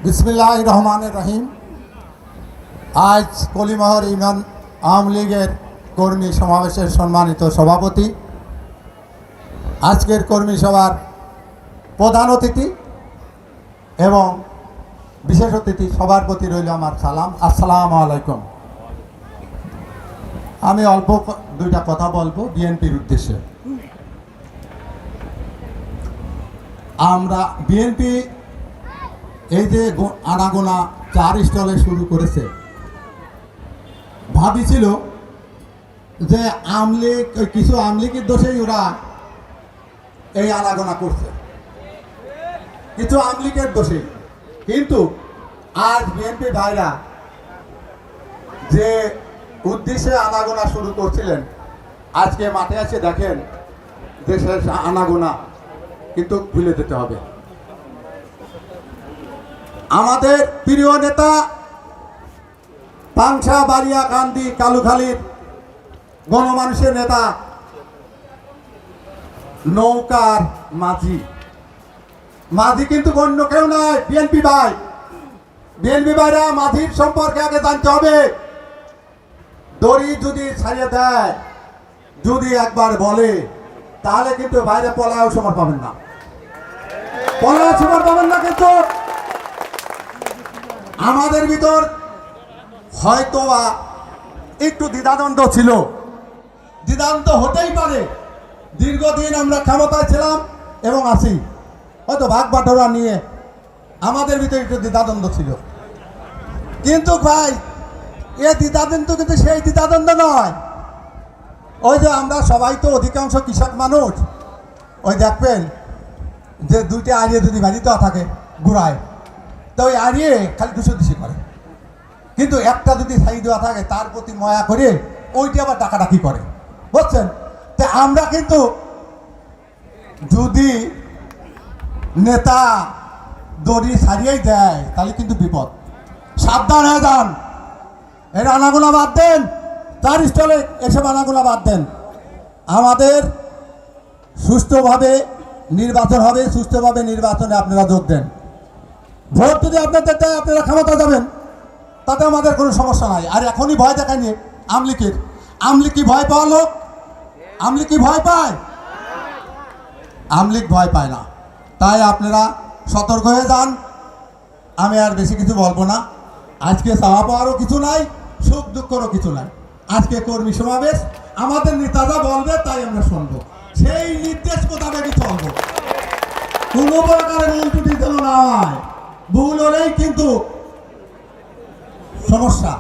বিসমিল্লাহির রহমানির রহিম। আজ কলিমহর ইউনিয়ন আওয়ামী লীগের কর্মী সমাবেশের সম্মানিত সভাপতি, আজকের কর্মী সভার প্রধান অতিথি এবং বিশেষ অতিথি, সবার প্রতি রইল আমার সালাম। আসসালামু আলাইকুম। আমি অল্প দুইটা কথা বলবো বিএনপির উদ্দেশ্যে। আমরা বিএনপি এই যে আনাগোনা 4 স্টলে শুরু করেছে, ভাবিছিল যে কিছু আমলিগের দোষেই ওরা এই আনাগোনা করছে, কিছু আমলিগের দোষে। কিন্তু আজ বিএনপি ভাইরা যে উদ্দেশ্যে আনাগোনা শুরু করছিলেন, আজকে মাঠে এসে দেখেন দেশের আনাগোনা কিন্তু ভুলে যেতে হবে। আমাদের প্রিয় নেতা পাংশা বাড়িয়া কান্দি কালুখালীর গণমানুষের নেতা নৌকার মাঝি কিন্তু অন্য কেউ নয়, বিএনপি ভাই। বিএনপি ভাইরা মাঝির সম্পর্কে আগে জানতে হবে। দড়ি যদি ছাড়িয়ে দেয়, যদি একবার বলে, তাহলে কিন্তু বাইরে পলাও সময় পাবেন না, পলাও সময় পাবেন না। কিন্তু আমাদের ভিতর হয়তো একটু দ্বিধাদ্বন্দ্ব ছিল, দ্বিধাদ্বন্দ্ব হতেই পারে। দীর্ঘদিন আমরা ক্ষমতায় ছিলাম এবং আছি, হয়তো ভাগ বাটোয়ারা নিয়ে আমাদের ভিতরে একটু দ্বিধাদ্বন্দ্ব ছিল। কিন্তু ভাই, এ দ্বিধাদ্বন্দ্ব কিন্তু সেই দ্বিধাদ্বন্দ্ব নয়। ওই যে আমরা সবাই তো অধিকাংশ কৃষক মানুষ, ওই দেখবেন যে দুইটা আড়িয়ে যদি বাড়িতে থাকে ঘুরায়, তো ওই আড়িয়ে খালি দুশো করে। কিন্তু একটা যদি ছাই দেওয়া থাকে, তার প্রতি ময়া করে ওইটি আবার ডাকাডাকি করে, বুঝছেন? তো আমরা কিন্তু যদি নেতা দড়ি ছাড়িয়েই দেয়, তাহলে কিন্তু বিপদ। সাবধান হয়ে যান। এর আনাগোনা বাদ দেন, 4 স্টলে এসব আনাগোনা বাদ দেন। আমাদের সুষ্ঠুভাবে নির্বাচন হবে, সুষ্ঠুভাবে নির্বাচনে আপনারা যোগ দেন। ভোট যদি আপনাদের দেয়, আপনারা ক্ষমতা যাবেন, তাতে আমাদের কোনো সমস্যা নাই। আর এখনই ভয় দেখায়নি আমলিকের। আমলিক কি ভয় পাওয়া লোক? আমলিক কি ভয় পায়? আমলিক ভয় পায় না। তাই আপনারা সতর্ক হয়ে যান। আমি আর বেশি কিছু বলবো না। আজকে চাওয়া পাওয়ারও কিছু নাই, সুখ দুঃখেরও কিছু নাই। আজকে কর্মী সমাবেশ, আমাদের নেতারা বলবে তাই আমরা শুনবো, সেই নির্দেশ মোতাবেকই চলবো। কোনো প্রকারের উল্টুটি যেন না হয়। ভুল হলেই কিন্তু সমস্যা।